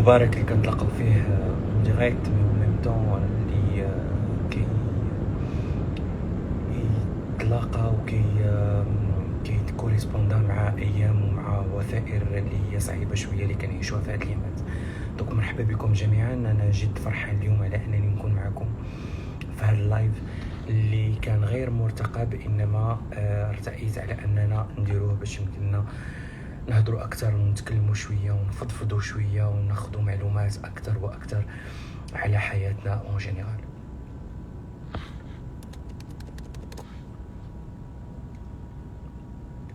مبارك اللي كنتلاقاو فيه ديريكت مي ميم طون اللي يتلاقى كيتكوريسبوندا مع ايام ومع وثائر اللي هي صعيبه شويه اللي كنعيشوها في هاد الايامات. دونك مرحبا بكم جميعا. انا جد فرحان اليوم على انني نكون معكم في هذا اللايف اللي كان غير مرتقب، انما ارتأيت على اننا نديروه باش يمكننا نهضروا اكثر ونتكلموا شويه ونفضفضوا شويه وناخذوا معلومات اكثر واكثر على حياتنا اون جينيرال.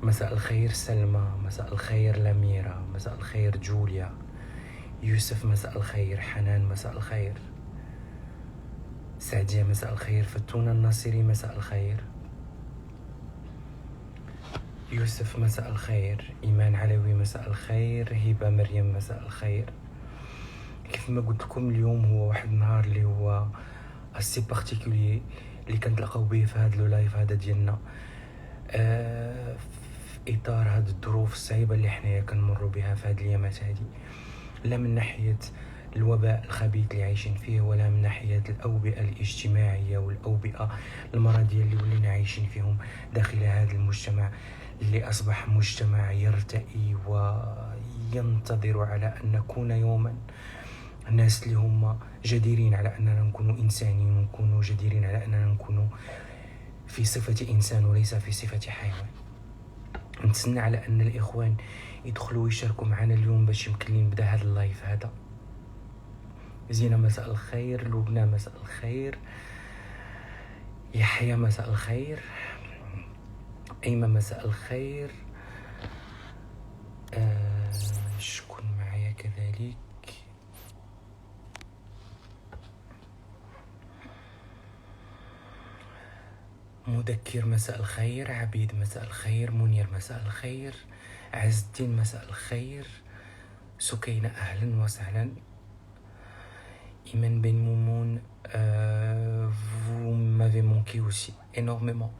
مساء الخير سلمى، مساء الخير لميرا، مساء الخير جوليا، يوسف مساء الخير، حنان مساء الخير، سعدية مساء الخير، فتونة الناصري مساء الخير، يوسف مساء الخير، إيمان علوي مساء الخير، هبة مريم مساء الخير. كيف ما قلت لكم اليوم هو واحد النهار اللي هو اسي بارتيكولي اللي كنتلاقاو به في هذا لو لايف هذا ديالنا في اطار هذه الظروف الصعيبه اللي حنايا كنمروا بها في هذه الايامات هذه، لا من ناحيه الوباء الخبيث اللي عايشين فيه ولا من ناحيه الاوبئه الاجتماعيه والاوبئه المرضيه اللي ولينا عايشين فيهم داخل هذا المجتمع اللي اصبح مجتمع يرتئي وينتظر على ان نكون يوما الناس اللي هم جديرين على اننا نكونوا انسانيين ونكونوا جديرين على اننا نكونوا في صفه انسان وليس في صفه حيوان. نتسنى على ان الاخوان يدخلوا ويشاركوا معنا اليوم باش يمكن لي نبدا هذا اللايف هذا. زينة مساء الخير، لبنى مساء الخير، يحيى مساء الخير، ايمن مساء الخير، شكون معايا كذلك، مذكر مساء الخير، عبيد مساء الخير، منير مساء الخير، عز الدين مساء الخير، سكينة أهلا وسهلا، إيمان بن مومون vous m'avez manqué aussi énormément.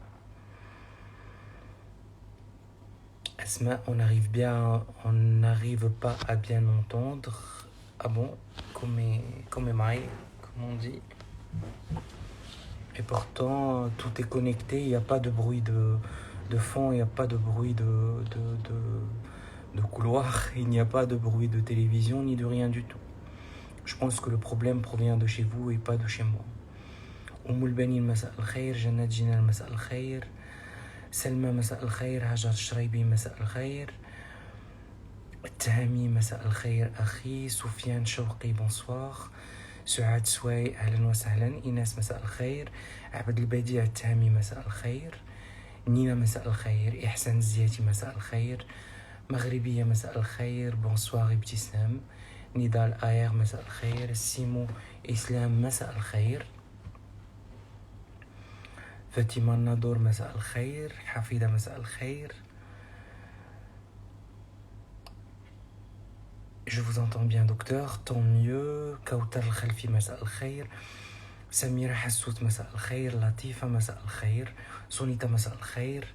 Asma, on n'arrive pas à bien entendre. Ah bon, come mai, comme on dit. Et pourtant, tout est connecté, il n'y a pas de bruit de fond, il n'y a pas de bruit de couloir, il n'y a pas de bruit de télévision, ni de rien du tout. Je pense que le problème provient de chez vous et pas de chez moi. Oumoul Benin مساء الخير، جنات جنال مساء الخير، سلمى مساء الخير، هاجر الشريبي مساء الخير، التهامي مساء الخير أخي، سفيان شوقي بونسوار، سعاد سواي أهلا وسهلا، إيناس مساء الخير، عبد البديع التهامي مساء الخير، نينا مساء الخير، إحسان الزياتي مساء الخير، مغربية مساء الخير، بونسوار ابتسام، نضال آير مساء الخير، سيمو إسلام مساء الخير، فاطمة النادور مساء الخير، حفيدة مساء الخير. Je vous entends bien docteur, tant mieux. كوثر الخلفي مساء الخير، سميرة حسوت مساء الخير، لطيفة مساء الخير، سونيتا مساء الخير،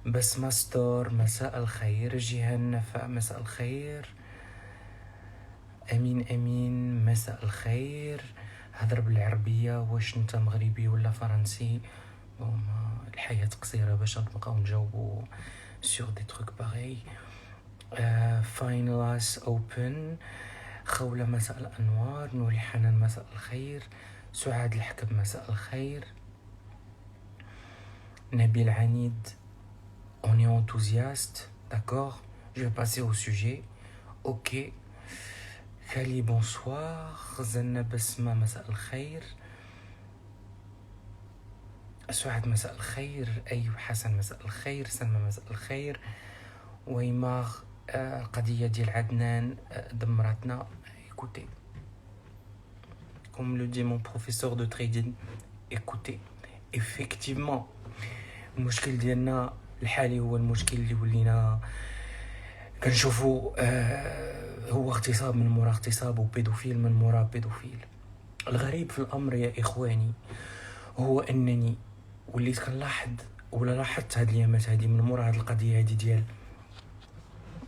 بسمة ستور مساء الخير، جيهان نفاء مساء الخير، أمين مساء الخير. هضر بالعربية، واش نتا مغربي ولا فرنسي؟ الحياة قصيرة باش نبقاو نجاوبو sur des trucs pareils. finalize open. خولة مساء الأنوار، نوري حنان مساء الخير، سعاد الحكم مساء الخير، نبيل عنيد on est enthousiaste, d'accord, je vais passer au sujet, ok. خالي bonsoir، زنة بسمة مساء الخير، سعاد مساء الخير، أيوب حسن مساء الخير، سلمى مساء الخير، ويمار القضية ديال عدنان دمرتنا. écoutez, comme le dit mon professeur de trading, écoutez, effectivement المشكل ديالنا الحالي هو المشكل اللي ولينا كنشوفو هو اغتصاب من مورا اغتصاب وبيدوفيل من مورا بيدوفيل. الغريب في الأمر يا إخواني هو أنني وليت كنلاحظ ولا لاحظت هاد الأيامات هادي من مورا هاد القضية هادي ديال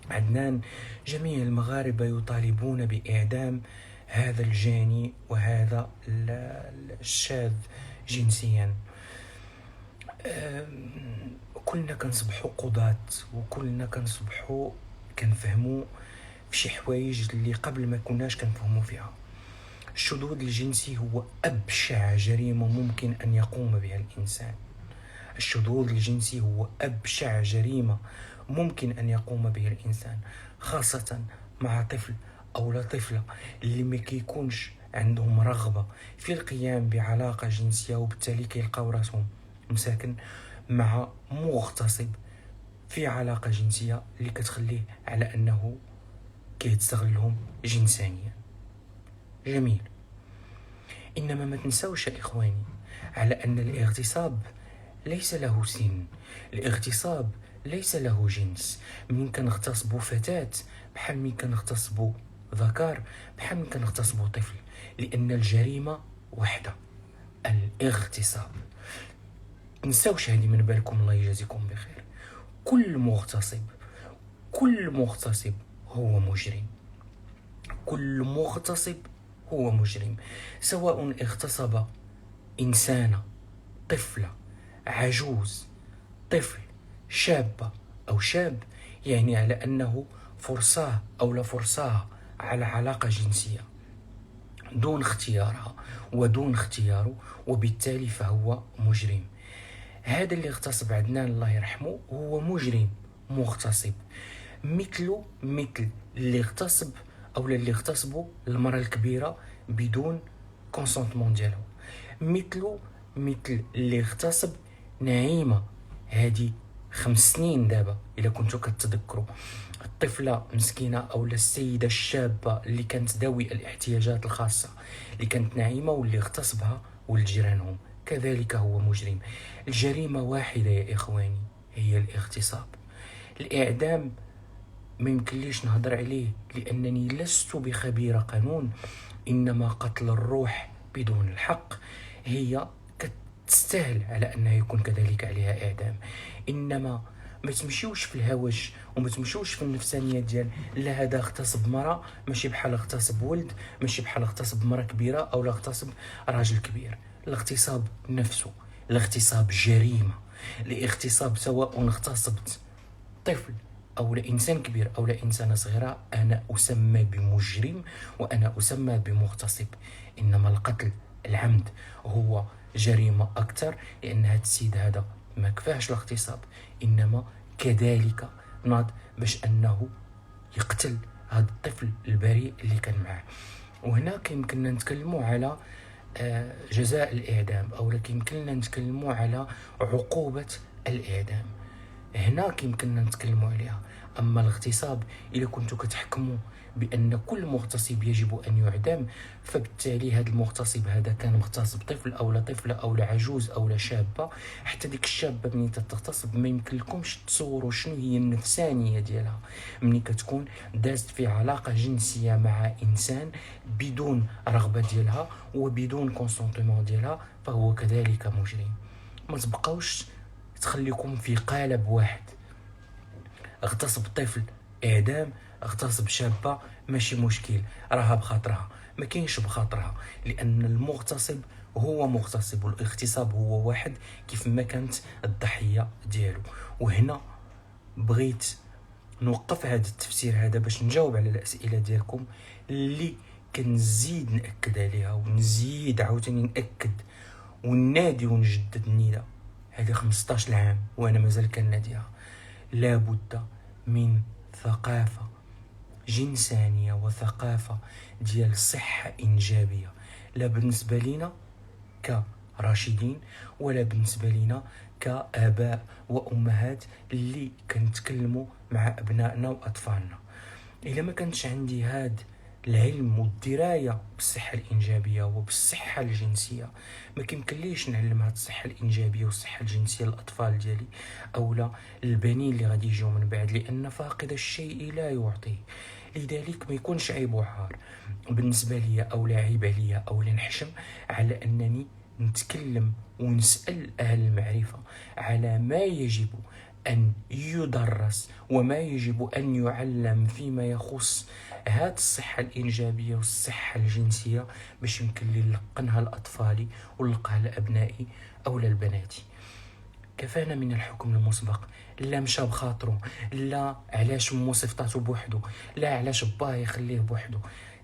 عدنان، جميع المغاربة يطالبون بإعدام هذا الجاني وهذا الشاذ جنسيا. كلنا كنصبحوا قضاة، وكلنا كنصبحوا كنفهموا في شي حوايج اللي قبل ما كناش كنفهموا فيها. الشذوذ الجنسي هو أبشع جريمة ممكن أن يقوم بها الإنسان. الشذوذ الجنسي هو أبشع جريمة ممكن أن يقوم به الإنسان، خاصة مع طفل أو لا طفلة اللي ما كيكونش عندهم رغبة في القيام بعلاقة جنسية، وبالتالي كيلقاو راسهم مساكن مع مغتصب في علاقة جنسية اللي كتخليه على أنه كيتستغلهم جنسانيا. جميل. إنما ما تنسوش يا إخواني على أن الاغتصاب ليس له سن، الاغتصاب ليس له جنس. من كنغتصبوا فتاة بحال من كنغتصبوا ذكر، بحال من كنغتصبوا طفل، لأن الجريمة واحدة، الاغتصاب. تنساوش هذه من بالكم، الله يجازيكم بخير. كل مغتصب هو مجرم، كل مغتصب هو مجرم، سواء اغتصب إنسانة، طفلة، عجوز، طفل، شابة أو شاب، يعني على أنه فرصاه أو لا فرصاها على علاقة جنسية دون اختيارها ودون اختياره، وبالتالي فهو مجرم. هذا اللي اغتصب عدنان الله يرحمه هو مجرم مغتصب، مثل اللي اغتصب أو اللي اغتصبوا المرأة الكبيرة بدون كونسونتمون ديالها، مثل اللي اغتصب نعيمة، هذه 5 سنين دابا إلا كنتو كتذكروا، الطفلة مسكينة أو السيدة الشابة اللي كانت ذوي الاحتياجات الخاصة اللي كانت نعيمة واللي اغتصبها ولد جيرانهم، كذلك هو مجرم. الجريمة واحدة يا إخواني، هي الاغتصاب. الإعدام ما يمكنليش نهضر عليه لأنني لست بخبير قانون، إنما قتل الروح بدون الحق هي تستاهل على أنها يكون كذلك عليها إعدام. إنما ما تمشيوش في الهوج وما تمشيوش في النفسانية ديال لا هذا اغتصب مرأة ماشي بحال اغتصب ولد، ماشي بحال اغتصب مرأة كبيرة أو لا اغتصب راجل كبير. الاغتصاب نفسه، الاغتصاب جريمة. الاغتصاب سواء اغتصبت طفل أو لإنسان كبير أو لإنسانة صغيرة، أنا أسمى بمجرم وأنا أسمى بمغتصب. إنما القتل العمد هو جريمة أكثر، لأن هذا السيد هذا ما كفاهش الاغتصاب، إنما كذلك ناض باش أنه يقتل هذا الطفل البريء اللي كان معه. وهنا كيمكننا نتكلموا على جزاء الإعدام، أو يمكننا نتكلموا على عقوبة الإعدام. هنا كيمكننا نتكلموا عليها. أما الاغتصاب إذا كنتوا كتحكموا بأن كل مغتصب يجب أن يعدم، فبالتالي هذا المغتصب هذا كان مغتصب طفل أو لا طفلة أو لا عجوز أو لا شابة، حتى ديك الشابة ملي تغتصب ما يمكن لكمش تصوروا شنو هي النفسانية ديالها ملي كتكون دازت في علاقة جنسية مع إنسان بدون رغبة ديالها وبدون كونسونتمون ديالها، فهو كذلك مجرم. ما تبقاوش تخليكم في قالب واحد، اغتصب طفل اعدام، اغتصب شابه ماشي مشكل راها بخاطرها، ما كاينش بخاطرها، لان المغتصب هو مغتصب والاغتصاب هو واحد كيف ما كانت الضحيه ديالو. وهنا بغيت نوقف هذا التفسير هذا باش نجاوب على الاسئله ديالكم اللي كنزيد ناكد عليها ونزيد عاوتاني ناكد وننادي ونجدد النداء. هذه 15 عام وانا مازال كناديها، لابد من ثقافة جنسانية وثقافة ديال صحة إنجابية، لا بالنسبة لنا كراشدين ولا بالنسبة لنا كآباء وأمهات اللي كنتكلموا مع أبنائنا وأطفالنا. إلا ما كانش عندي هاد العلم والدراية بالصحة الإنجابية وبالصحة الجنسية، ما كيمكنليش نعلم هاد الصحة الإنجابية والصحة الجنسية للأطفال ديالي أو لا البنين اللي غادي يجيو من بعد، لأن فاقد الشيء لا يعطيه. لذلك ما يكونش عيب وعار بالنسبة لي أو لا عيب عليا أو لا نحشم على أنني نتكلم ونسأل أهل المعرفة على ما يجب أن يدرس وما يجب أن يعلم فيما يخص هاد الصحة الإنجابية والصحة الجنسية باش يمكن لي نلقنها لأطفالي ونلقاها لأبنائي أو للبناتي. كفانا من الحكم المسبق، لا مشى بخاطرو، لا علاش مو صفطاتو بوحدو، لا علاش باه يخليه بوحدو.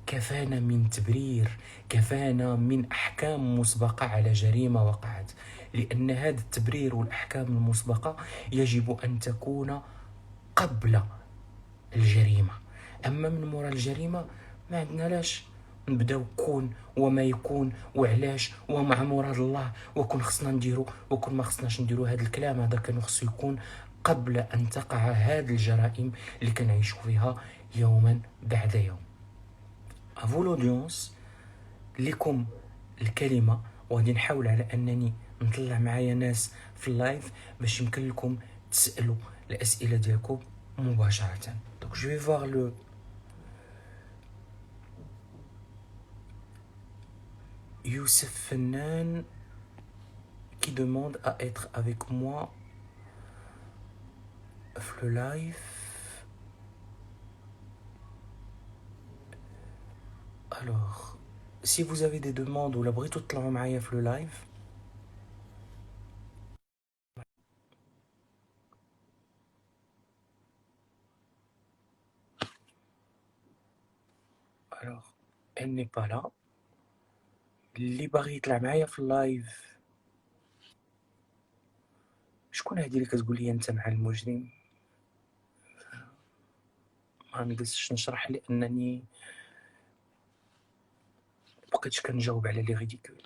كفانا من تبرير، كفانا من أحكام مسبقة على جريمة وقعت، لأن هذا التبرير والأحكام المسبقة يجب أن تكون قبل الجريمة. أما من مورا الجريمة ما عندنا لاش نبداو كون وما يكون وعلاش ومع مراد الله وكون خصنا نديرو وكون ما خصناش نديرو. هذا الكلام هذا كان خصو يكون قبل أن تقع هذه الجرائم اللي كنعيشو فيها يوما بعد يوم. افو لودونس لكم الكلمة، وغادي نحاول على أنني نطلع معايا ناس في اللايف باش يمكن لكم تسألوا الأسئلة ديالكم مباشرة. Donc je vais voir le Youssef Fennan qui demande à être avec moi le live. Alors, si vous avez des demandes ou la brito تطلعوا معايا في le live. Alors, elle n'est pas là. اللي باغي يطلع معايا في اللايف، شكون هادي اللي كتقول لي انت مع المجرم؟ ما نجلسش نشرح لانني بقيتش كنجاوب على لي ريديكول.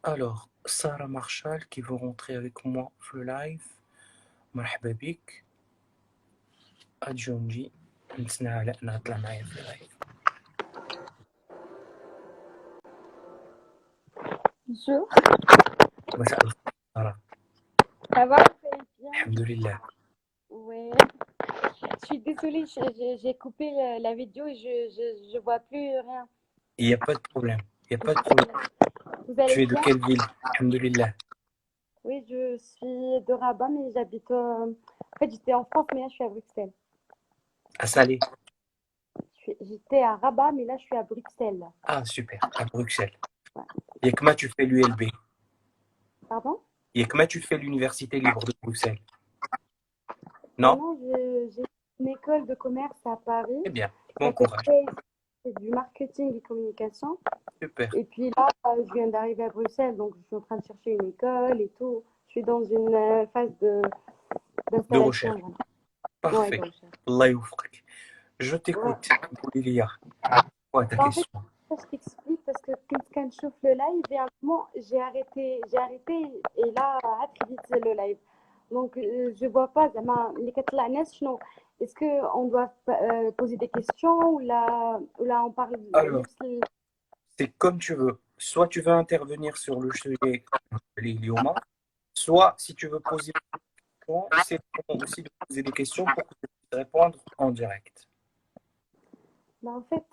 Alors, Sarah Marshall qui veut rentrer avec moi في le live. مرحبا بك. أجونجي نتسنى على أنها تطلع معايا في اللايف. Bonjour. مساء الخير سارة. Ça va, vous allez bien? الحمد لله. Ouais. Je suis désolée, j'ai coupé la vidéo et je vois plus rien. Il n'y a pas de problème. Il n'y a pas de problème. Vous Tu allez es de bien? quelle ville? الحمد لله. Oui, je suis de Rabat, mais j'habite. En fait, j'étais en France, mais là, je suis à Bruxelles. À Salé. J'étais à Rabat, mais là, je suis à Bruxelles. Ah, super. À Bruxelles. Ouais. Yekma, tu fais l'ULB. Pardon? Yekma, tu fais l'Université libre de Bruxelles. Non, Non? j'ai une école de commerce à Paris. Eh bien, Ça bon s'appelle courage. CASE, c'est du marketing et communication. Super. Et puis là, je viens d'arriver à Bruxelles, donc je suis en train de chercher une école et tout. Je suis dans une phase De d'installation. recherche. Voilà. Ouais, Parfait. de recherche. Allah يوفقك. Je Ouais. t'écoute. قولي لي quoi ta Bah, en fait, question. ça, je t'explique parce que quand je chauffe le live, et à un moment, j'ai arrêté et là, très vite le live. Donc, je vois pas, les كتطلع ناس شنو. Est-ce qu'on doit poser des questions ou là on parle Alors, juste c'est comme tu veux. Soit tu veux intervenir sur le sujet l'Ilioma, soit si tu veux poser des questions, c'est bon aussi de poser des questions pour que tu puisses répondre en direct. bah, en fait,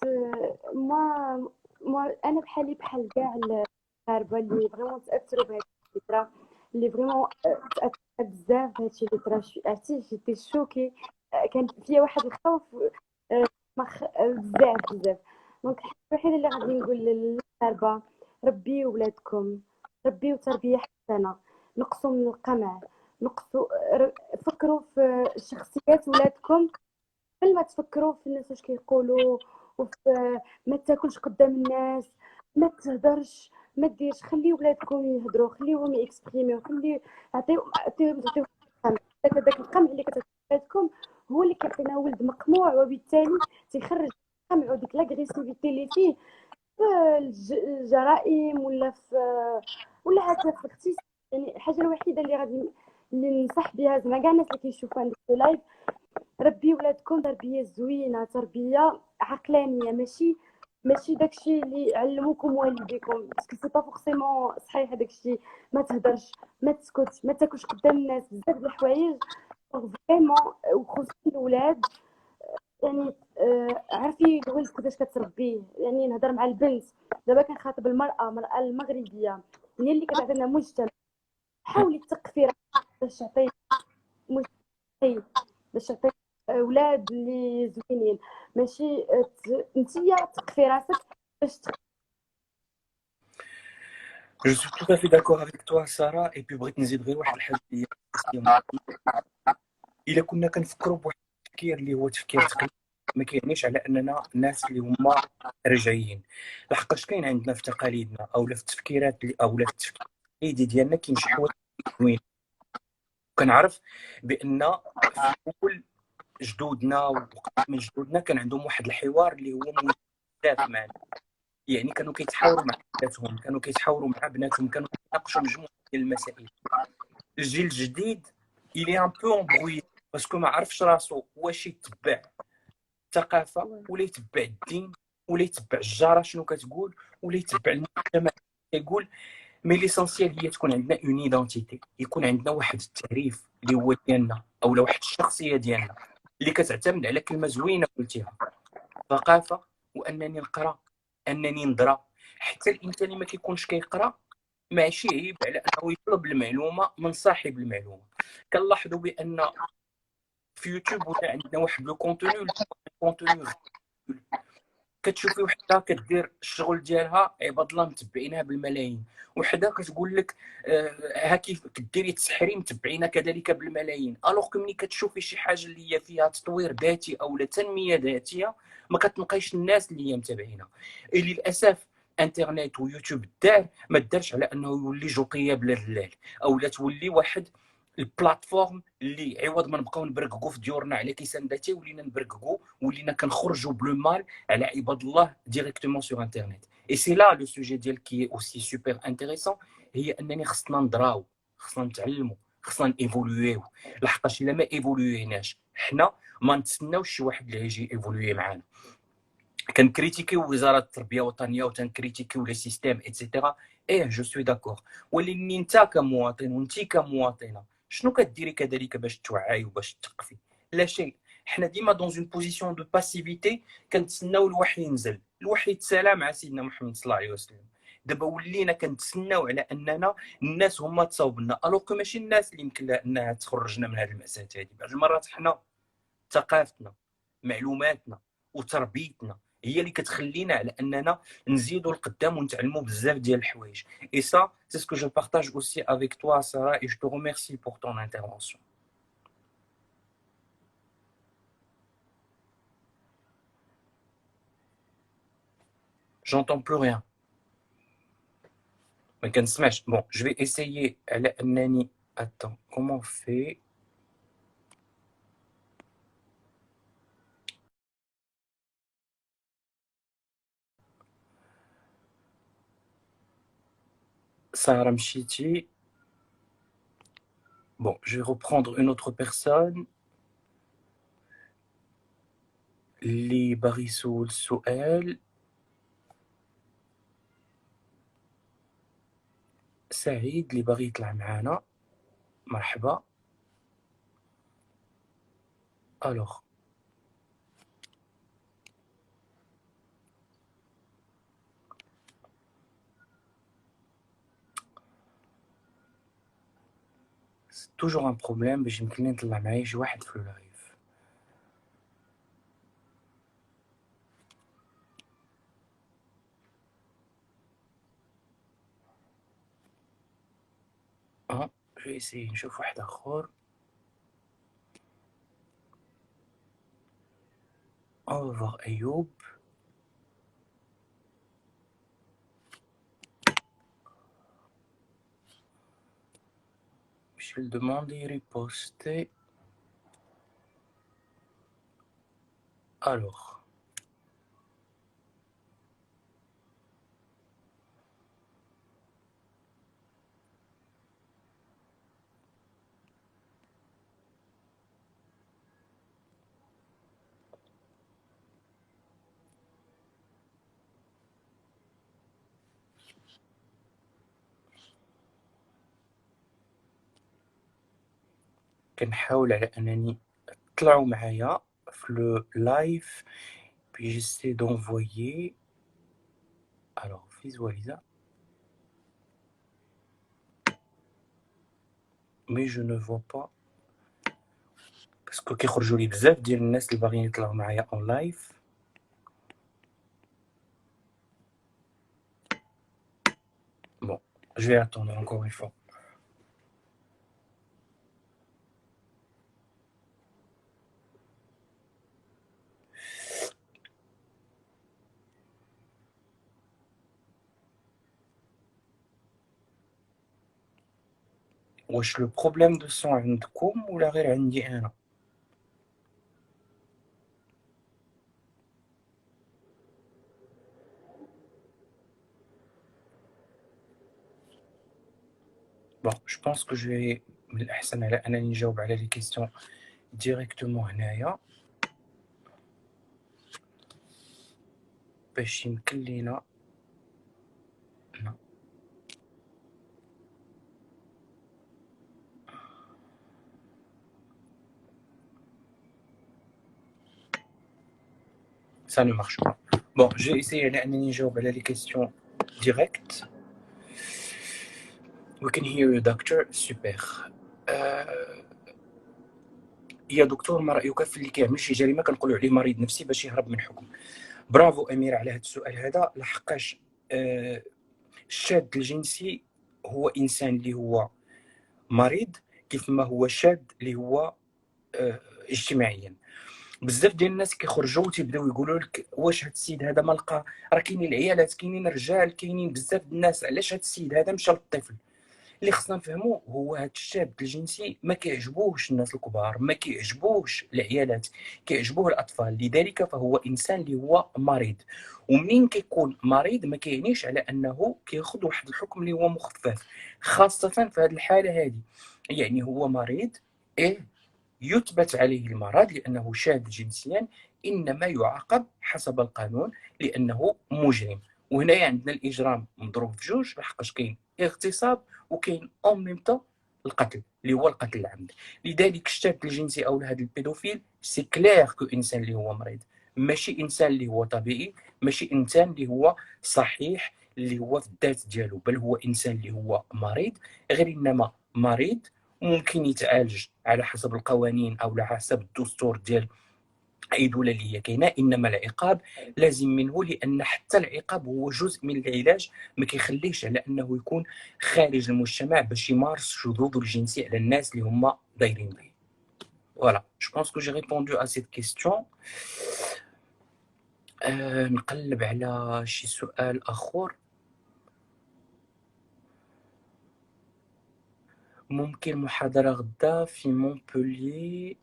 moi أنا بحال كاع المغاربة اللي فريمون تأثروا بهاد الفكرة، اللي فريمون تأثروا بزاف بهادشي اللي طرا. عرفتي جيتي شوكي، كان فيا واحد الخوف بزاف. دونك الحاجة الوحيدة اللي غادي نقول للمغاربة، ربيو ولادكم، ربيو تربية حسنة، نقصوا من القمع، فكروا في شخصيات ولادكم قبل ما تفكروا في الناس واش كيقولوا، وفي ما تاكلش قدام الناس، ما تهدرش، ما ديرش. خليو ولادكم يهضروا، خليوهم يكسبريميو، عطيوهم القمع. داك القمع اللي كتعطيو ولادكم هو اللي كيعطينا ولد مقموع، وبالتالي تيخرج القمع وديك لاغريسيفيتي اللي فيه في الجرائم ولا حتى في الاغتسال. يعني الحاجه الوحيده اللي ننصح بها زعما كاع الناس اللي كيشوفوا عندك في لايف، ربي ولادكم تربيه زوينه، تربيه عقلانيه، ماشي داكشي اللي علموكم والديكم، باسكو سي با فورسيمون صحيح داكشي. ما تهدرش، ما تسكتش، ما تاكلش قدام الناس، بزاف د الحوايج فريمون. وخصوصا الاولاد، يعني عرفي الولد كيفاش كتربيه. يعني نهضر مع البنت دابا، كنخاطب المراه المغربيه هي اللي كتعطينا مجتمع حاولي تثقفي راسك باش تعطي مستحيل، باش تعطي اولاد اللي زوينين، ماشي نتيا تثقفي راسك باش Je suis tout à fait d'accord avec toi سارة. et puis بغيت نزيد غير واحد الحاجه اللي هي الا كنا كنفكروا بواحد التفكير اللي هو تفكير تقليدي ما كيعنيش على اننا الناس اللي هما رجعيين، لحقاش كاين عندنا في تقاليدنا اولا في التفكيرات اولا في التفكير التقليدي ديالنا كاين شي حوايج زوين. كنعرف بان في الاول جدودنا وقبل من جدودنا كان عندهم واحد الحوار اللي هو مهم بزاف معنا، يعني كانوا كيتحاوروا مع بناتهم، كانوا كيتحاوروا مع بناتهم، كانوا كيناقشوا مجموعه ديال المسائل. الجيل الجديد الي ان بو امبروي باسكو ما عرفش راسو واش يتبع الثقافه ولا يتبع الدين ولا يتبع الجاره شنو كتقول ولا يتبع المجتمع كيقول. مي ليسونسيال هي تكون عندنا اون ايدونتيتي، يكون عندنا واحد التعريف اللي هو ديالنا اولا واحد الشخصيه ديالنا اللي كتعتمد على كلمه زوينه قلتيها، ثقافه، وانني نقرا، انني ندرا. حتى الانسان اللي ما كيكونش كيقرا ماشي عيب على انه يطلب المعلومه من صاحب المعلومه. كنلاحظوا بان في يوتيوب ولا عندنا واحد لو كونتوني كتشوفي وحده كدير الشغل ديالها عباد الله متبعينها بالملايين، وحده كتقول لك ها كيف كديري تسحري متبعينها كذلك بالملايين. الوغ كو ملي كتشوفي شي حاجه اللي هي فيها تطوير ذاتي او تنميه ذاتيه ما كتلقايش الناس اللي هي متابعينها. للاسف انترنت ويوتيوب ما دارش على انه يولي جوقيه بلا دلال، او لا تولي واحد البلاتفورم اللي عوض ما نبقاو نبرققوا في ديورنا على كيسان ذاتي ولينا نبرققوا ولينا كنخرجوا بلو مال على عباد الله ديريكتومون سور انترنت. اي سي لا لو سوجي ديال كي اوسي سوبر انتريسون، هي انني خصنا ندراو، خصنا نتعلموا، خصنا ايفولويو. لحقاش الا ما ايفولويناش حنا ما نتسناوش شي واحد اللي يجي ايفولوي معانا. كنكريتيكيو وزاره التربيه الوطنيه وتنكريتيكيو لي سيستيم ايتترا، ايه جو سوي داكور، ولكن انت كمواطن وانت كمواطنه شنو كديري كذلك باش توعي وباش تثقفي؟ لا شيء. حنا ديما دون اون بوزيسيون دو باسيفيتي كنتسناو الوحي ينزل، الوحي تسالى مع سيدنا محمد صلى الله عليه وسلم. دابا ولينا كنتسناو على اننا الناس هما تصاوب لنا، الوغ ماشي الناس اللي يمكن لها انها تخرجنا من هذه المأساة هذه. بعض المرات حنا ثقافتنا، معلوماتنا وتربيتنا هي اللي كتخلينا على اننا نزيدوا لقدام ونتعلموا بزاف ديال الحوايج. اي سا سي سكو جو بارطاج اوسي افيك توا سارا، اي جو تو ريميرسي بور طون انترفونسيون. J'entends plus rien. ما كنسمعش. بون جو في اسيي على انني اتون كومون في سارة مشيتي. Bon, je vais reprendre une autre personne اللي باغي يسول السؤال. سعيد اللي باغي يطلع معانا، مرحبا. الوغ توجور ان بروبليم باش يمكن لي نطلع معايا شي واحد في اللايف. جو اسيي نشوف واحد اخر. On va voir Ayoub. Je vais le demander riposter. Alors. كنحاول على انني طلعوا معايا في لو لايف. puis j'essaie d'envoyer. alors visualisa. مي جو نو فوا با باسكو كيخرجوا لي بزاف ديال الناس اللي باغيين يطلعوا معايا اون لايف. بون je vais attendre encore une fois. واش لو بروبليم دو سون عندكم ولا غير عندي انا؟ بون جو بونس كو جو من الاحسن على انني نجاوب على لي كيسيون ديريكتومون هنايا باش يمكن لينا ça ne marche pas. Bon, j'ai essayé على انني نجاوب على لي كيسيون ديريكت. We can hear you doctor. super. يا دكتور ما رايك في اللي كيعمل شي جريمه كنقولوا عليه مريض نفسي باش يهرب من حكم؟ برافو اميره على هذا السؤال هذا، لحقاش الشاذ الجنسي هو انسان اللي هو مريض كيف ما هو شاذ اللي هو اجتماعيا. بزاف ديال الناس كيخرجوا وتيبداو يقولوا لك واش هاد السيد هذا ما لقى، راه كاينين العيالات كاينين الرجال كاينين بزاف الناس، علاش هاد السيد هذا مشى للطفل؟ اللي خصنا نفهموا هو هاد الشاذ الجنسي ما كيعجبوش الناس الكبار، ما كيعجبوش العيالات، كيعجبوه الاطفال، لذلك فهو انسان اللي هو مريض. ومنين كيكون مريض ما كيعنيش على انه كياخذ واحد الحكم اللي هو مخفف، خاصه في هذه الحاله هذه. يعني هو مريض يثبت عليه المرض لانه شاذ جنسيا، انما يعاقب حسب القانون لانه مجرم. وهنا عندنا الاجرام مضروب في جوج، لحقاش كاين اغتصاب وكاين اون ميم طون القتل اللي هو القتل العمد. لذلك الشاذ الجنسي او هذا البيدوفيل سي كلير كو انسان اللي هو مريض، ماشي انسان اللي هو طبيعي، ماشي انسان اللي هو صحيح اللي هو في الذات ديالو، بل هو انسان اللي هو مريض. غير انما مريض ممكن يتعالج على حسب القوانين او على حسب الدستور ديال اي دوله اللي هي كاينه، انما العقاب لازم منه، لان حتى العقاب هو جزء من العلاج، ما كيخليش على انه يكون خارج المجتمع باش يمارس شذوذ الجنسي على الناس اللي هما دايرين به. فوالا جو بونس كو جي ريبوندو ا سيت كيستيون. نقلب على شي سؤال اخر. ممكن محاضره غدا في مونبوليي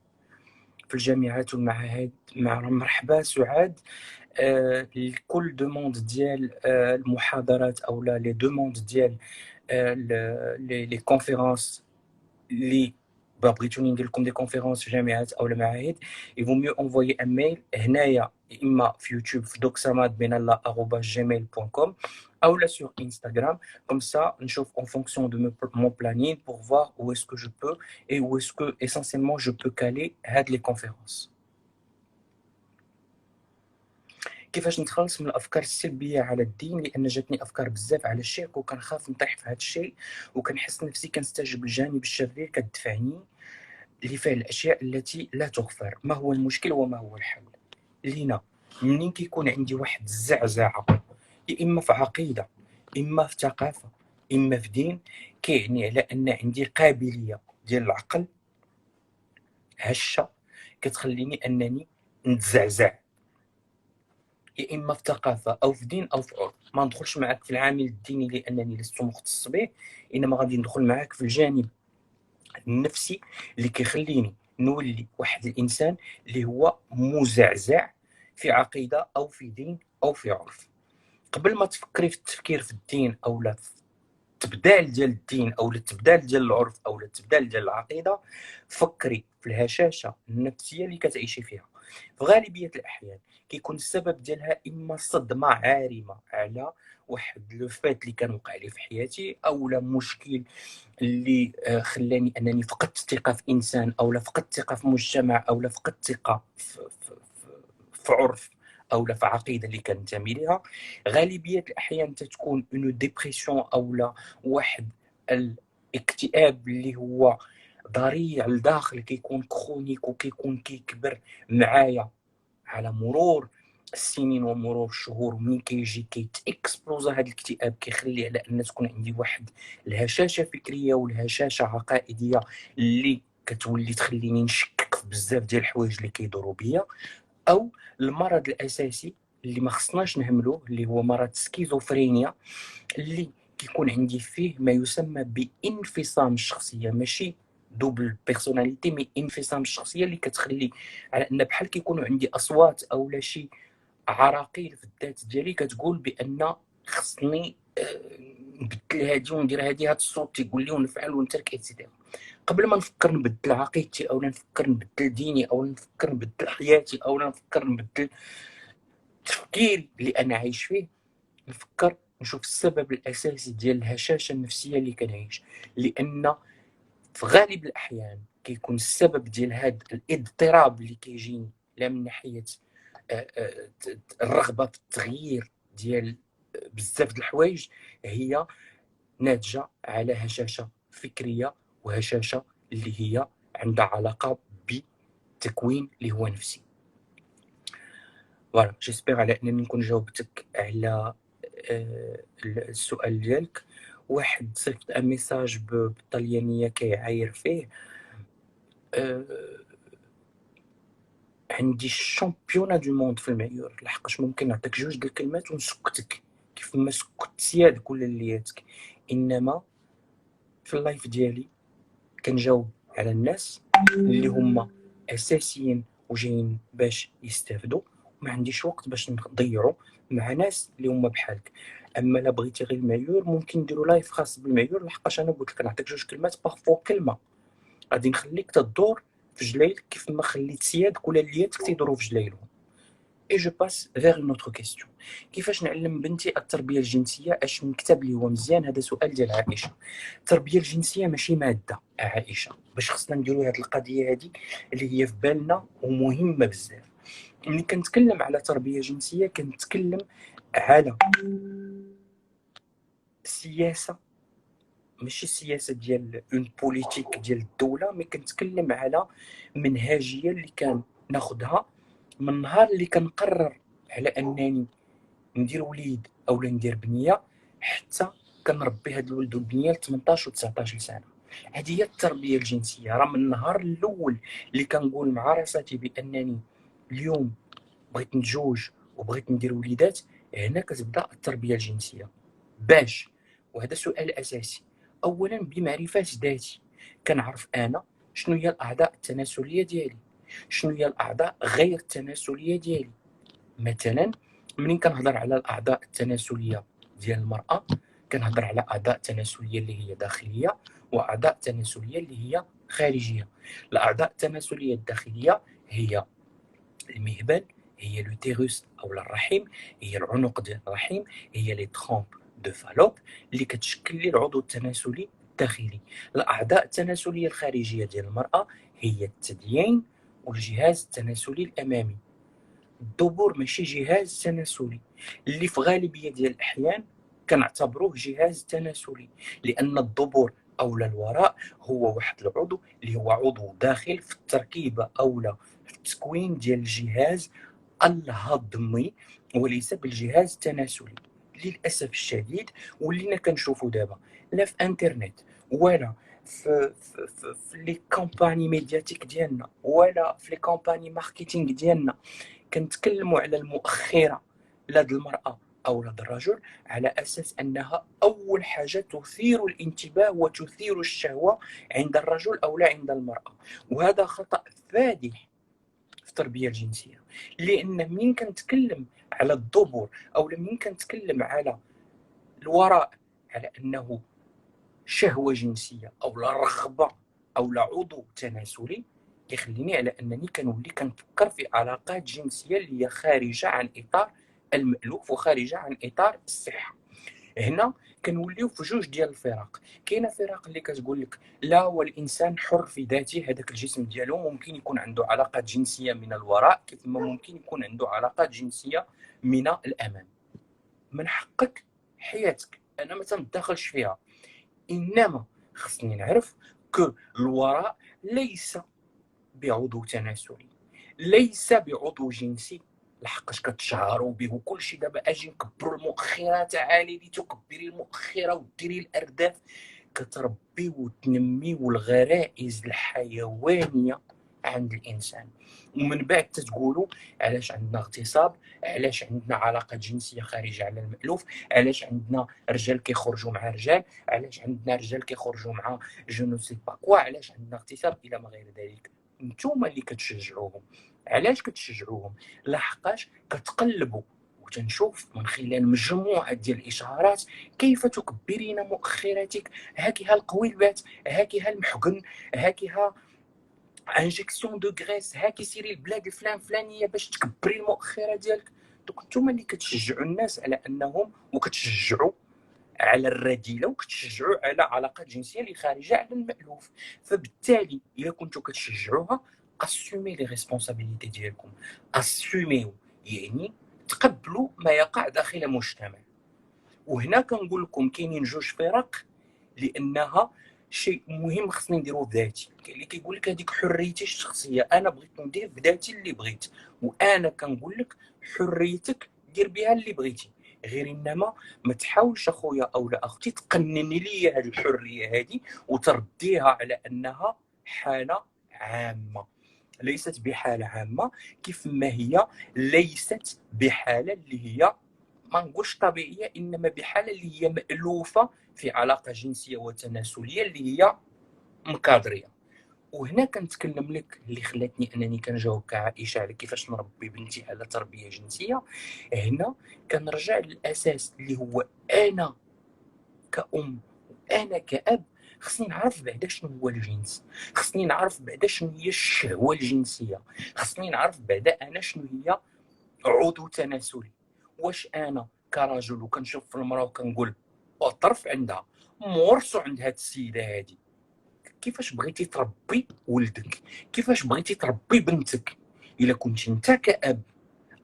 في الجامعات والمعاهد؟ مرحبا سعاد. كل دوموند ديال المحاضرات او لي دوموند ديال لي كونفيرونس اللي بغيتوني ندير لكم دي كونفيرونس في جامعات او المعاهد، يفو ميو انفويي ان ميل هنايا، اما في يوتيوب في doxamadbenalla@gmail.com ou là sur Instagram. Comme ça, je chauffe en fonction de mon planning pour voir où est-ce que je peux et où est-ce que essentiellement je peux caler les conférences. كيفاش نتخلص من الافكار السلبيه على الدين؟ لان جاتني افكار بزاف على الشرك وكنخاف نطيح في هذا الشيء، وكنحس نفسي كنستجب للجانب الشرير كتدفعني لفعل الاشياء التي لا تغفر. ما هو المشكل وما هو الحل؟ لينا منين كيكون عندي واحد الزعزعه، يا اما في عقيده، اما في ثقافه، اما في دين، كيعني على ان عندي قابليه ديال العقل هشه كتخليني انني نتزعزع، يا اما في ثقافه او في دين او في عرف. ما ندخلش معك في العامل الديني لانني لست مختص به، انما غادي ندخل معك في الجانب النفسي اللي كيخليني نولي واحد الانسان اللي هو مزعزع في عقيده او في دين او في عرف. قبل ما تفكري في التفكير في الدين او لا في التبدال ديال الدين او التبدال ديال العرف او التبدال ديال العقيده، فكري في الهشاشه النفسيه اللي كتعيشي فيها. في غالبيه الاحيان كيكون السبب ديالها اما صدمه عارمه على واحد لو فات اللي كان وقع لي في حياتي، او لا مشكل اللي خلاني انني فقدت الثقه في انسان، او لا فقدت الثقه في مجتمع، او لا فقدت الثقه في عرف، او لا في عقيده اللي كننتمي ليها. غالبيه الاحيان تتكون اون ديبرسيون او لا واحد الاكتئاب اللي هو ضريع لداخل كيكون كرونيك وكيكون كيكبر معايا على مرور السنين ومرور الشهور. ومن كيجي كيتاكسبلوزا هذا الاكتئاب كيخلي على ان تكون عندي واحد الهشاشه فكريه والهشاشه عقائديه اللي كتولي تخليني نشكك في بزاف ديال الحوايج اللي كيدوروا بيا. او المرض الاساسي اللي ما خصناش نهملوه اللي هو مرض سكيزوفرينيا، اللي كيكون عندي فيه ما يسمى بانفصام الشخصيه، ماشي دوبل بيرسوناليتي مي انفصام الشخصيه، اللي كتخلي على ان بحال كيكونوا عندي اصوات او لا شي عراقيل في الذات ديالي كتقول بان خصني نبدل هادي وندير هادي، هاد الصوت تيقول لي ونفعل ونترك ايتترا. قبل ما نفكر نبدل عقيدتي او نفكر نبدل ديني او نفكر نبدل حياتي او نفكر نبدل التفكير اللي انا عايش فيه، نفكر نشوف السبب الاساسي ديال الهشاشه النفسيه اللي كنعيش. لان في غالب الاحيان كيكون السبب ديال هذا الاضطراب اللي كيجيني لا من ناحيه الرغبه في التغيير ديال بزاف د الحوايج، هي ناتجه على هشاشه فكريه وهشاشه اللي هي عندها علاقه بتكوين اللي هو نفسي. فوالا جيسبيغ على انني نكون جاوبتك على السؤال ديالك. واحد صيفط ان ميساج بالطليانيه كيعاير فيه عندي الشامبيونا دو موند في المعيور، لحقاش ممكن نعطيك جوج د الكلمات ونسكتك كيف ما سكت سياد كل اللياتك. انما في اللايف ديالي كنجاوب على الناس اللي هما اساسيين وجايين باش يستافدوا، ما عنديش وقت باش نضيعوا مع ناس اللي هما بحالك. اما لا بغيتي غير المعيور ممكن نديروا لايف خاص بالمعيور، لحقاش انا قلت لك نعطيك جوج كلمات بارفو كلمه غادي نخليك تدور في جلايلك كيف ما خليت سياد كل اللياتك تيدوروا في جلايلهم. اي جو باس فيغ اون اوتر كيستيون. كيفاش نعلم بنتي التربيه الجنسيه؟ اش من كتاب اللي هو مزيان؟ هذا سؤال ديال عائشه. التربيه الجنسيه ماشي ماده عائشه، باش خصنا نديروا هذه القضيه هذه اللي هي في بالنا ومهمه بزاف. ملي كنتكلم على تربيه جنسيه كنتكلم على سياسه، ماشي السياسه ديال اون بوليتيك ديال الدوله، مي كنتكلم على منهجيه اللي كان ناخذها من نهار اللي كنقرر على انني ندير وليد او ندير بنيه حتى كنربي هاد الولد والبنيه ل 18 و 19 سنه. هذه هي التربيه الجنسيه. راه من النهار الاول اللي كنقول مع راساتي بانني اليوم بغيت نتزوج وبغيت ندير وليدات، هنا كتبدا التربيه الجنسيه. باش؟ وهذا سؤال اساسي. اولا بمعرفه ذاتي، كنعرف انا شنو هي الاعضاء التناسليه ديالي، شنو هي الاعضاء غير التناسليه ديالي. مثلا منين كنهضر على الاعضاء التناسليه ديال المراه كنهضر على اعضاء تناسليه اللي هي داخليه واعضاء تناسليه اللي هي خارجيه. الاعضاء التناسليه الداخليه هي المهبل، هي لوتيروس او الرحم، هي العنق ديال الرحم، هي لي ترومب دو فالوب اللي كتشكل لي العضو التناسلي الداخلي. الاعضاء التناسليه الخارجيه ديال المراه هي الثديين والجهاز التناسلي الامامي. الدبور ماشي جهاز تناسلي، اللي في غالبيه ديال الاحيان كنعتبروه جهاز تناسلي، لان الدبور اولا الوراء هو واحد العضو اللي هو عضو داخل في التركيبه اولا في التكوين ديال الجهاز الهضمي وليس بالجهاز التناسلي. للاسف الشديد ولينا كنشوفوا دابا لا في انترنت ولا في لي كامباني ميدياتيك ديالنا ولا في لي كامباني ماركتينغ ديالنا كنتكلموا على المؤخره لدى المراه او لدى الرجل على اساس انها اول حاجه تثير الانتباه وتثير الشهوه عند الرجل او لا عند المراه. وهذا خطا فادح في التربيه الجنسيه، لان من كنتكلم على الدبر او من كنتكلم على الوراء على انه شهوه جنسيه او لا رغبه او لا عضو تناسلي، كيخليني على انني كنولي كنفكر في علاقات جنسيه اللي هي خارجه عن اطار المألوف وخارجه عن اطار الصحه. هنا كنوليو في جوج ديال الفرق. كاينه فرق اللي كتقول لك لا، والانسان حر في ذاته، هذاك الجسم ديالو ممكن يكون عنده علاقات جنسيه من الوراء كيف ما ممكن يكون عنده علاقات جنسيه من الامام. من حقك حياتك، انا ما تندخلش فيها، انما خصني نعرف كو الوراء ليس بعضو تناسلي، ليس بعضو جنسي، لحقاش كتشهروا به وكل شيء. دابا اجي نكبروا المؤخره، تعالي لي تكبري المؤخره وديري الارداف، كتربي وتنمي الغرائز الحيوانيه عند الانسان. ومن بعد تتقولوا علاش عندنا اغتصاب، علاش عندنا علاقات جنسيه خارجه على المألوف، علاش عندنا رجال كيخرجوا مع رجال، علاش عندنا رجال كيخرجوا مع جو سي با كوا، علاش عندنا اغتصاب الى ما غير ذلك. نتوما اللي كتشجعوهم. علاش كتشجعوهم؟ لحقاش كتقلبوا وتنشوف من خلال مجموعه ديال الاشارات كيف تكبرين مؤخرتك. هاكيها القويلبات، هاكيها المحقن، هاكيها انجيكسيون دو غريس، هاكي سيري البلاد الفلان فلانيه باش تكبري المؤخره ديالك. دوك نتوما اللي كتشجعوا الناس على انهم، وكتشجعوا على الرذيله، وكتشجعوا على علاقات جنسيه اللي خارجه على المألوف. فبالتالي الا كنتو كتشجعوها، اسومي لي ريسبونسابيلتي ديالكم، اسوميو، يعني تقبلوا ما يقع داخل المجتمع. وهنا كنقول لكم كاينين جوج فرق، لانها شيء مهم خصني نديروه بذاتي. كاين اللي كيقول لك هذيك حريتي الشخصيه، انا بغيت ندير بذاتي اللي بغيت، وانا كنقول لك حريتك دير بها اللي بغيتي، غير انما ما تحاولش اخويا او لا اختي تقنني لي هذه الحريه هذه وترديها على انها حاله عامه. ليست بحاله عامه، كيف ما هي ليست بحاله اللي هي ما نقولش طبيعيه، انما بحاله اللي هي مألوفه في علاقه جنسيه وتناسليه اللي هي مكادريه. وهنا كنتكلم لك اللي خلاتني انني كنجاوب كعائشه على كيفاش نربي بنتي على تربيه جنسيه. هنا كنرجع للاساس اللي هو انا كأم وانا كأب خصني نعرف بعدا شنو هو الجنس، خصني نعرف بعدا شنو هي الشهوه الجنسيه، خصني نعرف بعدا انا شنو هي عضو تناسلي. واش انا كرجل وكنشوف في المراه وكنقول الطرف عندها مورسو عند هاد السيده هادي؟ كيفاش بغيتي تربي ولدك؟ كيفاش بغيتي تربي بنتك؟ الا كنت انت كأب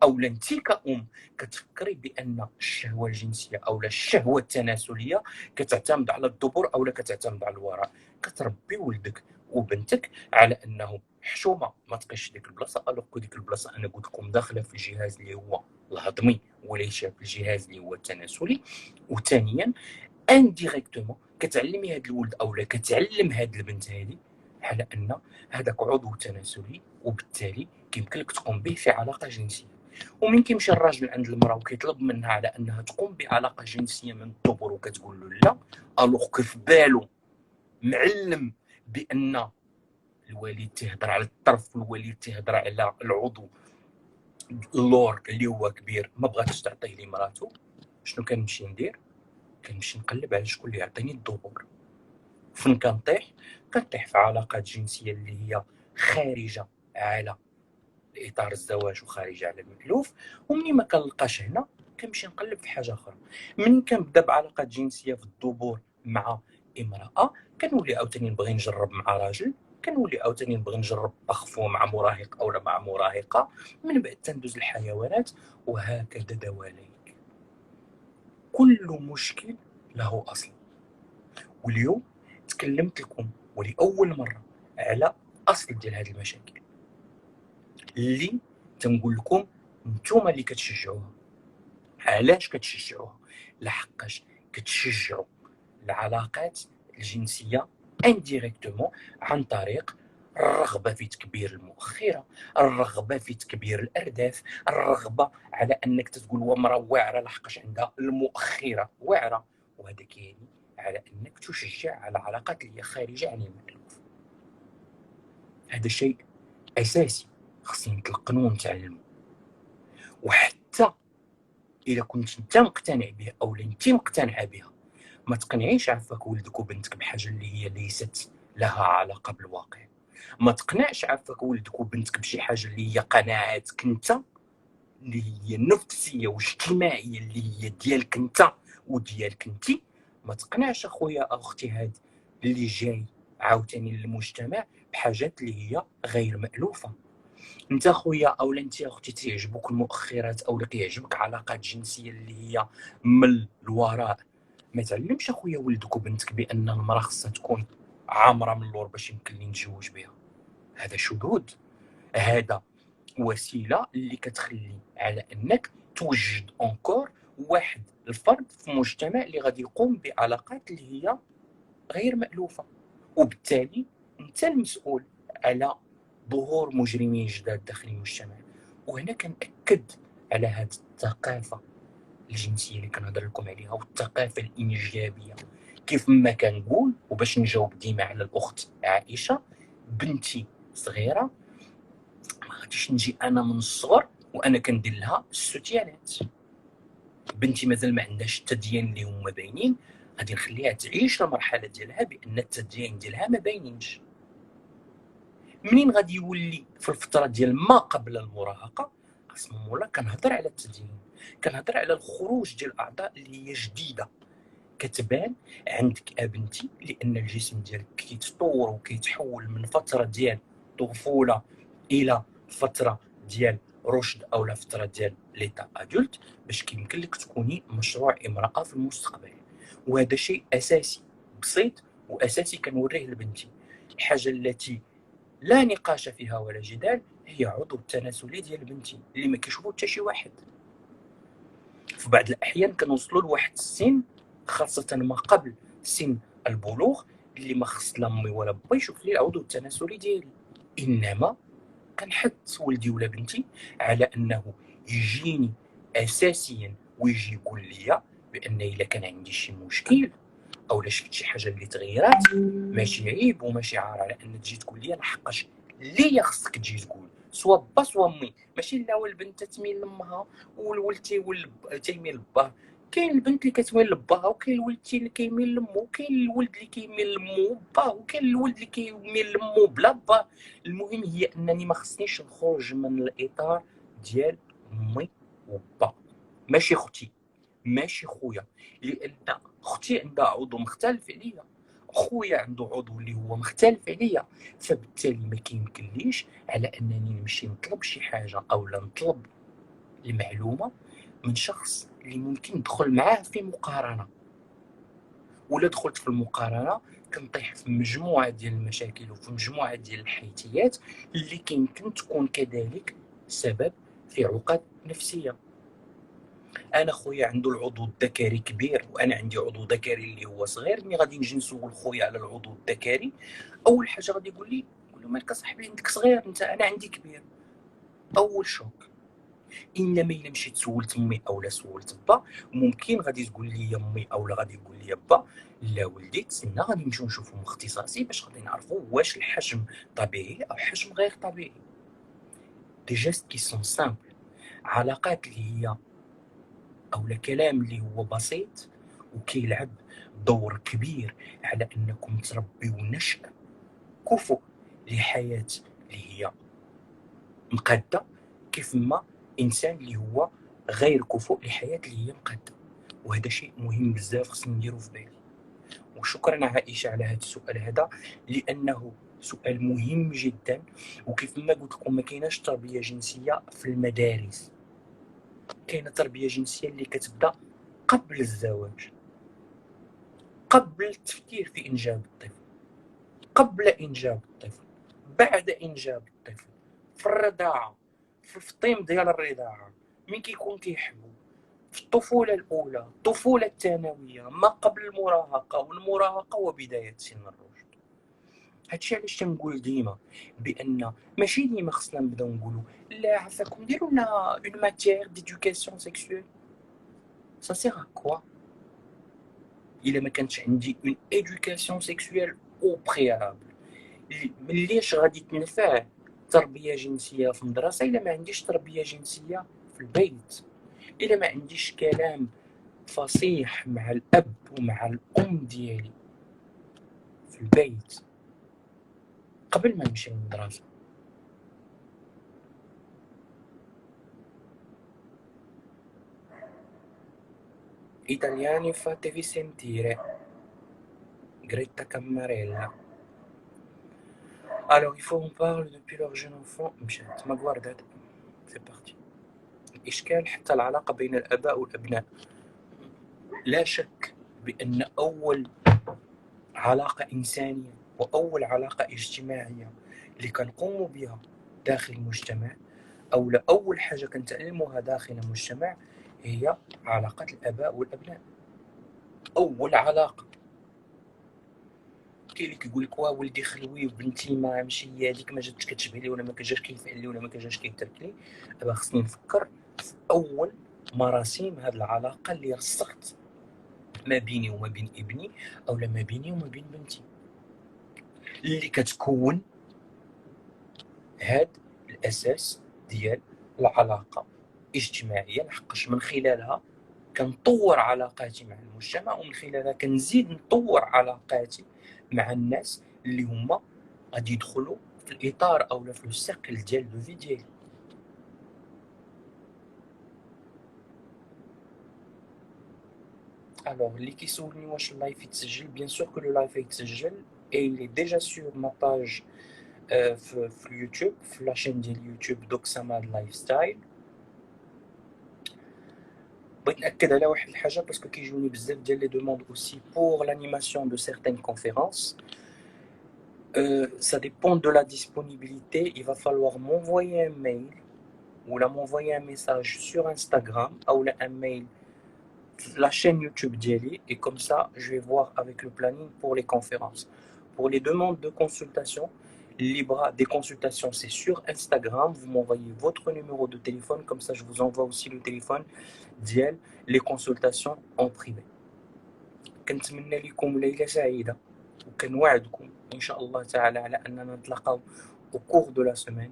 او انت كأم كتفكري بان الشهوه الجنسيه او الشهوه التناسليه كتعتمد على الدبر او كتعتمد على الوراء، كتربي ولدك وبنتك على انه حشومه ما تقيش ديك البلاصه، الوغ ديك البلاصه انا قلت لكم داخله في الجهاز اللي هو الهضمي وليس في الجهاز اللي هو التناسلي. وثانيا انديريكتومون كتعلمي هذا الولد او كتعلم هذه البنت هذه على ان هذاك عضو تناسلي، وبالتالي كيمكن لك تقوم به في علاقه جنسيه. ومن كيمشي الراجل عند المراه وكيطلب منها على انها تقوم بعلاقه جنسيه من الدبر وكتقول له لا، الوغ كيف بالو معلم بان الوالد تيهضر على الطرف والوالد تيهضر على العضو اللور اللي هو كبير، ما بغاتش تعطيه لي مراتو. شنو كنمشي ندير؟ كنمشي نقلب على شكون اللي يعطيني الدبر. فين كنطيح؟ كنطيح في علاقات جنسيه اللي هي خارجه على اطار الزواج وخارجه على المألوف. ومني ما كنلقاش هنا كنمشي نقلب في حاجه اخرى. من كنبدا بعلاقات جنسيه في الدبور مع امراه، كنولي عاوتاني نبغي نجرب مع راجل، كنولي عاوتاني نبغي نجرب اخفو مع مراهق او مع مراهقه، من بعد تندوز الحيوانات، وهكذا دواليك. كل مشكل له اصل. واليوم تكلمت لكم ولاول مره على اصل ديال هذه المشاكل اللي تنقول لكم نتوما اللي كتشجعوها. علاش كتشجعوها؟ لحقاش كتشجعوا العلاقات الجنسيه انديريكتومون عن طريق الرغبه في تكبير المؤخره، الرغبه في تكبير الارداف، الرغبه على انك تقول ومراه واعره لحقاش عندها المؤخره واعره. وهذا كيعني على انك تشجع على علاقات اللي هي خارجه عن المألوف. هذا شيء اساسي خصنا نتلقنوا ونتعلموا. وحتى الا كنت انت مقتنع بها او انت مقتنعه بها، ما تقنعيش عفاك ولدك وبنتك بحاجه اللي هي ليست لها علاقه بالواقع. ما تقنعش عفاك ولدك وبنتك بشي حاجه اللي هي قناعاتك انت، اللي هي نفسيه واجتماعيه اللي هي ديالك انت وديالك انت. ما تقنعش اخويا او اختي هاد اللي جاي عاوتاني للمجتمع بحاجات اللي هي غير مألوفه. انت خويا او انت اختي تعجبوك المؤخرات او كيعجبك علاقات جنسيه اللي هي من الوراء، ما تعلمش اخويا ولدك وبنتك بان المراه خصها تكون عامره من اللور باش يمكن لي نتزوج بها. هذا شذوذ، هذا وسيله اللي كتخلي على انك توجد انكور واحد الفرد في مجتمع اللي غادي يقوم بعلاقات اللي هي غير مألوفه، وبالتالي انت المسؤول على ظهور مجرمين جداد داخل المجتمع. وهنا كنأكد على هذه الثقافه الجنسيه اللي كنهضر لكم عليها، والثقافه الانجابيه. كيف ما كنقول، وباش نجاوب ديما على الاخت عائشه، بنتي صغيره ما غاديش نجي انا من الصغر وانا كندير لها السوتيانات. بنتي مازال ما عندهاش التدين اللي هما باينين، غادي نخليها تعيش المرحله ديالها بان التدين ديالها ما باينينش. منين غادي يولي في الفتره ديال ما قبل المراهقه، اسم مولا كنهضر على التدين، كنهضر على الخروج ديال الاعضاء اللي هي جديده كتبان عندك ابنتي، لان الجسم ديالك كيتطور وكيتحول من فتره ديال طفوله الى فتره ديال رشد او لا فتره ديال ليتا ادولت، باش كيمكن لك تكوني مشروع امراه في المستقبل. وهذا شيء اساسي بسيط واساسي كنوريه لبنتي. الحاجه التي لا نقاش فيها ولا جدال هي عضو التناسلي ديال بنتي اللي ما كيشوفو حتى شي واحد. في بعض الاحيان كنوصلوا لواحد السن، خاصه ما قبل سن البلوغ، اللي ما خص لا امي ولا با يشوف لي العضو التناسلي ديالي، انما كنحث ولدي ولا بنتي على انه يجيني اساسيا ويجي يقول لي بان الا كان عندي شي مشكل او لا شفت شي حاجه اللي تغيرات، ماشي عيب وماشي عار على ان تجي تقول لي، لحقاش ليا خصك تجي تقول، سوا با سوا امي. ماشي لا والبنت تميل لامها والولد تيميل لباه. كاين البنت اللي كتميل لباها، وكاين الولد اللي كيميل لامو، وكاين الولد اللي كيميل لامو باه، وكاين الولد اللي كيميل لامو بلا باه. المهم هي انني ما خصنيش نخرج من الاطار ديال امي وبا. ماشي اختي ماشي خويا، لان اختي عندها عضو مختلف عليا، خويا عنده عضو اللي هو مختلف عليا، فبالتالي ما كيمكنليش على انني نمشي نطلب شي حاجه او لا نطلب المعلومه من شخص اللي ممكن ندخل معاه في مقارنه. ولا دخلت في المقارنه كنطيح في مجموعه ديال المشاكل وفي مجموعه ديال الحيتيات اللي كيمكن تكون كذلك سبب في عقد نفسيه. انا خويا عنده العضو الذكري كبير وانا عندي عضو ذكري اللي هو صغير. ملي غادي نجي نسول خويا على العضو الذكري، اول حاجه غادي يقول لي، نقول له مالك اصاحبي عندك صغير انت، انا عندي كبير. اول شوك. انما الا مشيت سولت امي او لا سولت با، ممكن غادي تقول لي امي او لا غادي يقول لي با، لا ولدي تسنى غادي نمشيو نشوفوا مختصاصي باش غادي نعرفوا واش الحجم طبيعي او حجم غير طبيعي. دي جيست كي سون سامبل، علاقات اللي هي او كلام اللي هو بسيط وكيلعب دور كبير على انكم تربيو نشء كفؤ لحياه اللي هي مقاده، كيف ما انسان اللي هو غير كفؤ لحياه اللي هي مقاده. وهذا شيء مهم بزاف خصني نديرو في بالي. وشكرا عائشه على هذا السؤال هذا، لانه سؤال مهم جدا. وكيف ما قلت لكم ما كايناش تربيه جنسيه في المدارس، كاينه تربيه جنسيه اللي كتبدا قبل الزواج، قبل التفكير في إنجاب الطفل، قبل إنجاب الطفل، بعد إنجاب الطفل، في الرضاعة، في الفطيم ديال الرضاعة، من كيكون كيحبو، في الطفولة الأولى، الطفولة الثانوية، ما قبل المراهقة والمراهقة وبداية سن الرشد. هادشي علاش تنقول ديما بأن ماشي ديما خصنا نبداو نقولو لا عافاكم ديروا لنا اون ماتيير ديدوكاسيون سيكسويل. سا سيغ ا كوا الا ما كانتش عندي اون ادوكاسيون سيكسويل او بريالابل؟ مليش غادي تنفع تربيه جنسيه في المدرسه الا ما عنديش تربيه جنسيه في البيت، الا ما عنديش كلام فصيح مع الاب ومع الام ديالي في البيت قبل ما نمشي للمدرسه. Italiani fatevi sentire. Greta Cammarella. Alors, il faut qu'on parle depuis leur jeune enfant. مشات ما guardate. C'est parti. الإشكال حتى العلاقة بين الآباء والأبناء. لا شك بأن أول علاقة إنسانية وأول علاقة اجتماعية اللي كنقوموا بها داخل المجتمع، أو أول حاجة كنتعلموها داخل المجتمع هي علاقة الآباء والأبناء. أول علاقة. كاين اللي كيقول لك واه ولدي خلوي وبنتي ما ماشي هي هذيك، ما جاتش كتشبه لي، ولا ما كجاش كيفعل لي، ولا ما كجاش كيترك لي. دابا خصني نفكر في أول مراسيم هاد العلاقة اللي رسخت ما بيني وما بين ابني، أو ما بيني وما بين بنتي، اللي كتكون هاد الأساس ديال العلاقة اجتماعية، لحقاش من خلالها كنطور علاقاتي مع المجتمع، ومن خلالها كنزيد نطور علاقاتي مع الناس اللي هما غادي يدخلوا في الإطار أو في السيركل ديال لو في ديالي. الوغ اللي كيسولني واش اللايف يتسجل، بيان سور كو لو لايف يتسجل، اي لي ديجا سور ما باج في اليوتيوب، في لاشين ديال اليوتيوب دوك سماد لايف ستايل. بغيت ناكد على واحد الحاجه باسكو كيجوني بزاف ديال لي دوموند اوسي بور لانيماسيون دو سيغتين كونفيرونس. Ça dépend de la disponibilité. Il va falloir m'envoyer un mail ou m'envoyer un message sur Instagram ou un mail la chaîne YouTube d'Eli, et comme ça je vais voir avec le planning pour les conférences. Pour les demandes de consultation, Libra des consultations, c'est sur Instagram. Vous m'envoyez votre numéro de téléphone, comme ça je vous envoie aussi le téléphone ديال les consultations en privé. كنتمنى لكم ليلة سعيدة، وكنوعدكم إن شاء الله تعالى على أننا نتلاقاو au cours de la semaine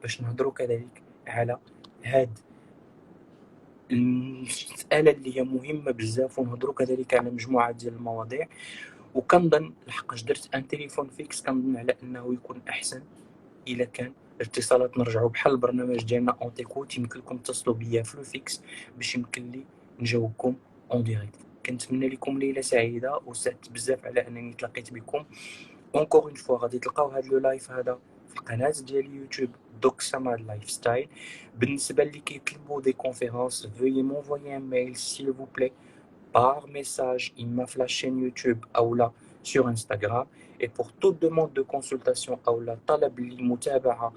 باش نهضروا كذلك على هاد المسألة اللي هي مهمة بزاف، ونهضروا كذلك على مجموعة ديال المواضيع. وكنظن لحقاش درت ان تليفون فيكس، كنظن على انه يكون احسن الا كان الاتصالات نرجعوا بحال البرنامج ديالنا اون تيكوت، يمكن لكم تصلوا بيا في لو فيكس باش يمكن لي نجاوبكم اون ديريكت. كنتمنى لكم ليله سعيده، وسعدت بزاف على انني تلاقيت بكم. اونكور اون فوا غادي تلقاو هذا لو لايف هذا في القناه ديال اليوتيوب دوك سماد لايف ستايل. بالنسبه اللي كيطلبوا دي كونفيرونس فويي مونفويي ان ميل s'il vous plaît par message إما في la chaîne YouTube أو لا sur Instagram. Et pour toute demande de consultation أو لا طلب للمتابعة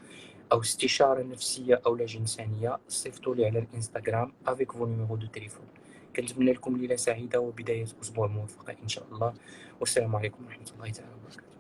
أو استشارة نفسية أو لا جنسانية، صيفطوا لي على الانستغرام avec vos numéros de téléphone. كنتمنى لكم ليلة سعيدة وبداية أسبوع موفقة إن شاء الله، والسلام عليكم ورحمة الله تعالى وبركاته.